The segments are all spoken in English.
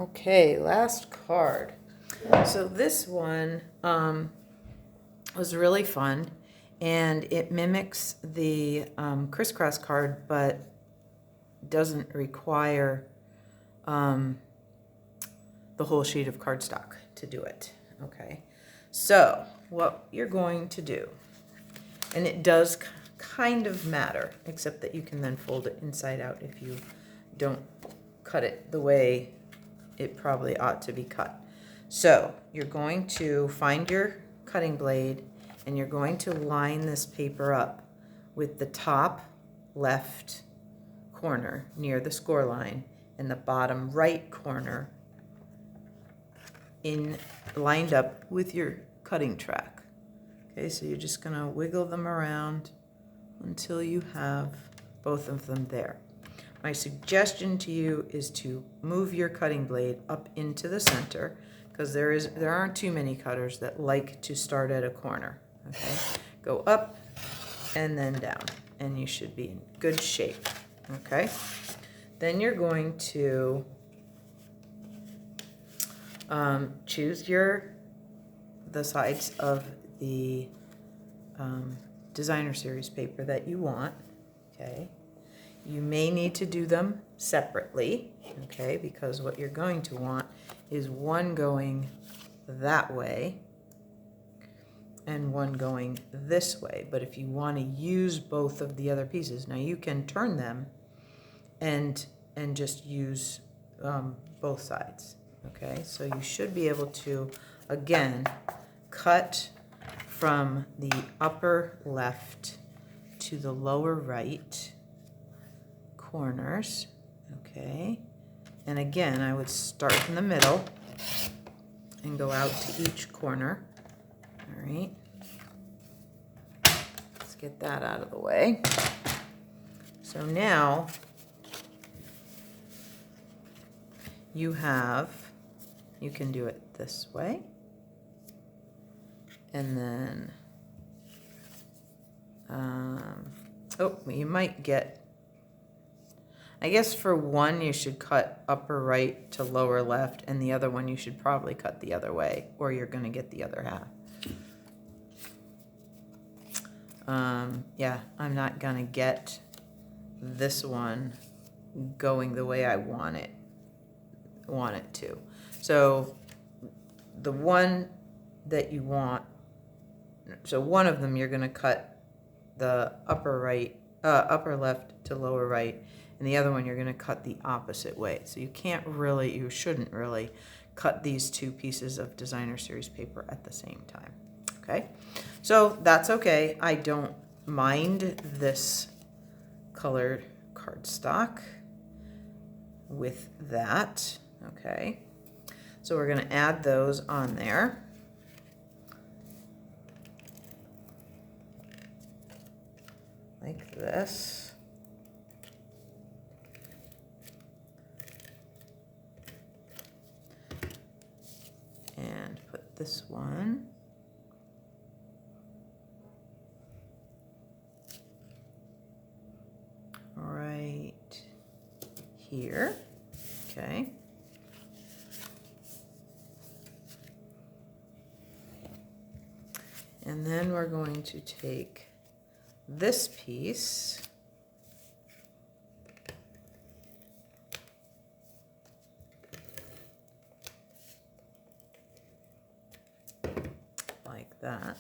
Okay, last card. So this one was really fun, and it mimics the crisscross card, but doesn't require the whole sheet of cardstock to do it. Okay, so what you're going to do, and it does kind of matter, except that you can then fold it inside out if you don't cut it the way it probably ought to be cut. So you're going to find your cutting blade and you're going to line this paper up with the top left corner near the score line and the bottom right corner lined up with your cutting track. Okay, so you're just going to wiggle them around until you have both of them there. My suggestion to you is to move your cutting blade up into the center, because there aren't too many cutters that like to start at a corner. Okay, go up and then down, and you should be in good shape. Okay, then you're going to choose the sides of the designer series paper that you want. Okay. You may need to do them separately, okay, because what you're going to want is one going that way and one going this way. But if you want to use both of the other pieces, now you can turn them and just use both sides, okay? So you should be able to, again, cut from the upper left to the lower right corners, okay? And again, I would start in the middle and go out to each corner. All right, let's get that out of the way. So now you can do it this way, and then you might get, I guess for one you should cut upper right to lower left, and the other one you should probably cut the other way, or you're going to get the other half. Yeah, I'm not going to get this one going the way I want it to. So the one that you want, so one of them you're going to cut the upper left to lower right, and the other one you're going to cut the opposite way. So you shouldn't really cut these two pieces of designer series paper at the same time. Okay, so that's okay. I don't mind this colored cardstock with that. Okay, so we're going to add those on there. Like this. And put this one right here. Okay. And then we're going to take this piece like that.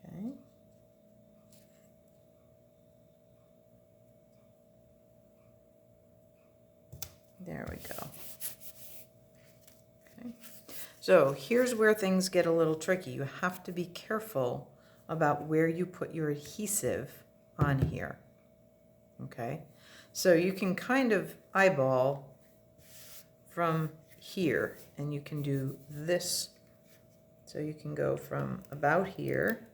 Okay. There we go. Okay. So here's where things get a little tricky. You have to be careful about where you put your adhesive on here. Okay. So you can kind of eyeball from here, and you can do this. So you can go from about here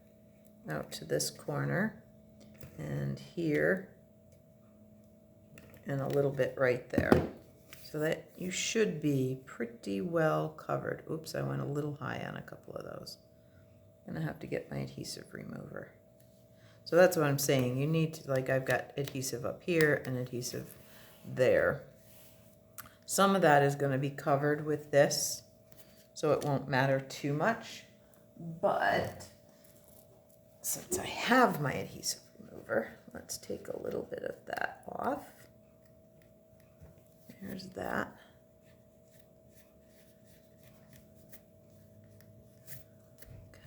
out to this corner, and here, and a little bit right there. So that you should be pretty well covered. Oops, I went a little high on a couple of those. I'm gonna have to get my adhesive remover. So that's what I'm saying. You need to, like, I've got adhesive up here and adhesive there. Some of that is going to be covered with this, so it won't matter too much. But since I have my adhesive remover, let's take a little bit of that off. Here's that.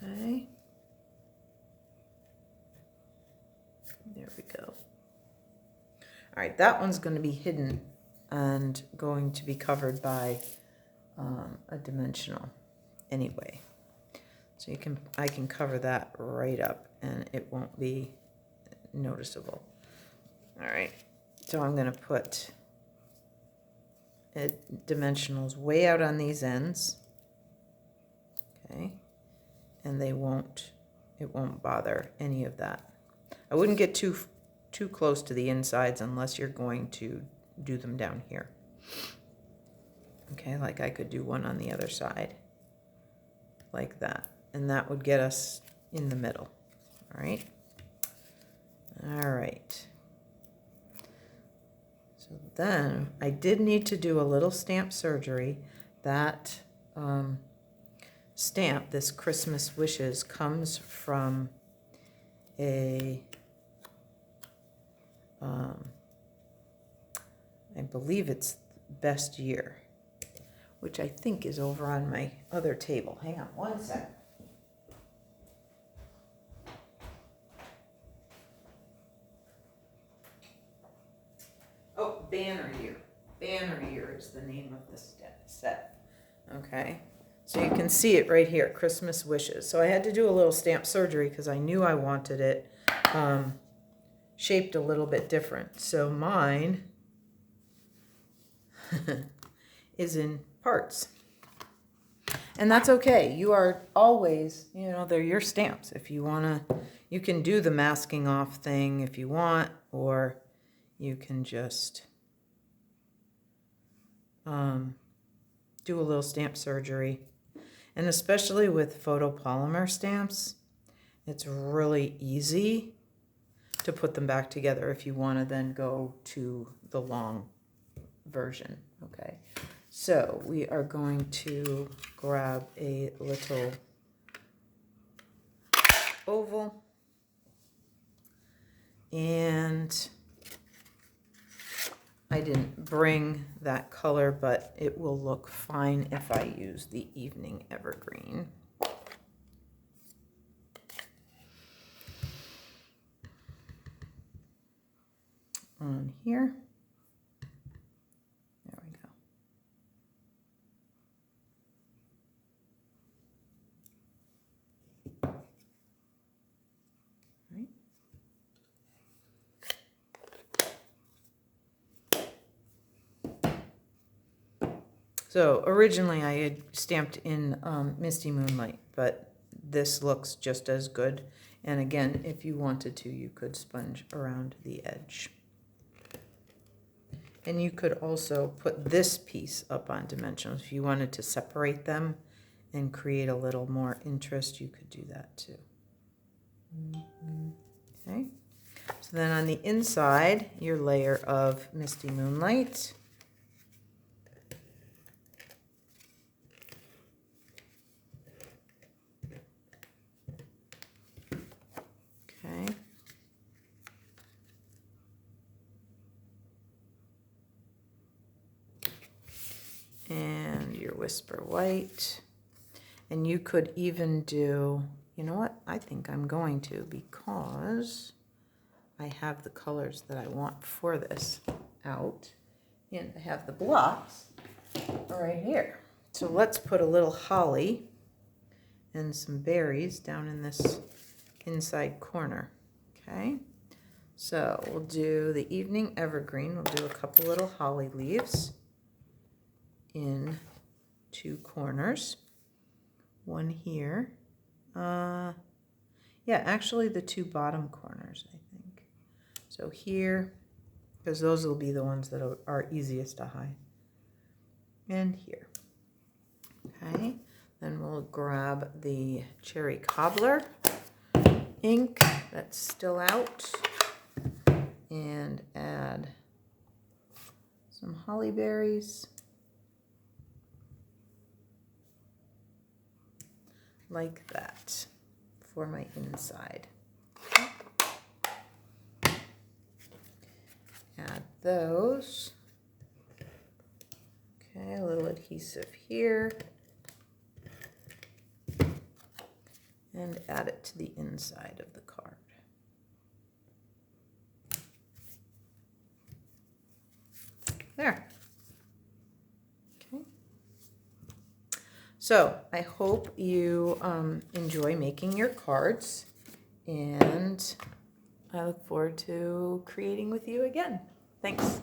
Okay. There we go. All right, that one's going to be hidden and going to be covered by a dimensional anyway. So I can cover that right up and it won't be noticeable. All right, so I'm going to put dimensionals way out on these ends. Okay, and it won't bother any of that. I wouldn't get too close to the insides unless you're going to do them down here. Okay, like I could do one on the other side, like that. And that would get us in the middle, all right? All right. So then I did need to do a little stamp surgery. That stamp, this Christmas Wishes, comes from a I believe it's Best Year, which I think is over on my other table. Hang on one sec. Oh, Banner Year. Banner Year is the name of the set. Okay, so you can see it right here, Christmas Wishes. So I had to do a little stamp surgery because I knew I wanted it shaped a little bit different. So mine is in parts. And that's okay. You are always, you know, they're your stamps. If you want to, you can do the masking off thing if you want, or you can just do a little stamp surgery. And especially with photopolymer stamps, it's really easy to put them back together if you want to then go to the long version. Okay, so we are going to grab a little oval, and I didn't bring that color, but it will look fine if I use the Evening Evergreen. On here. There we go. Right. So originally I had stamped in Misty Moonlight, but this looks just as good. And again, if you wanted to, you could sponge around the edge. And you could also put this piece up on dimensionals. If you wanted to separate them and create a little more interest, you could do that too. Okay. So then on the inside, your layer of Misty Moonlight. Okay. And your Whisper White. And you could even do, you know what? I think I'm going to, because I have the colors that I want for this out. And I have the blocks right here. So let's put a little holly and some berries down in this inside corner. Okay. So we'll do the Evening Evergreen. We'll do a couple little holly leaves in two corners. One here. Yeah, actually the two bottom corners, I think. So here, because those will be the ones that are easiest to hide. And here. Okay, then we'll grab the Cherry Cobbler ink that's still out and add some holly berries. like that for my inside. Add those. Okay, a little adhesive here. And add it to the inside of the card. There. Okay. So I hope you enjoy making your cards, and I look forward to creating with you again. Thanks.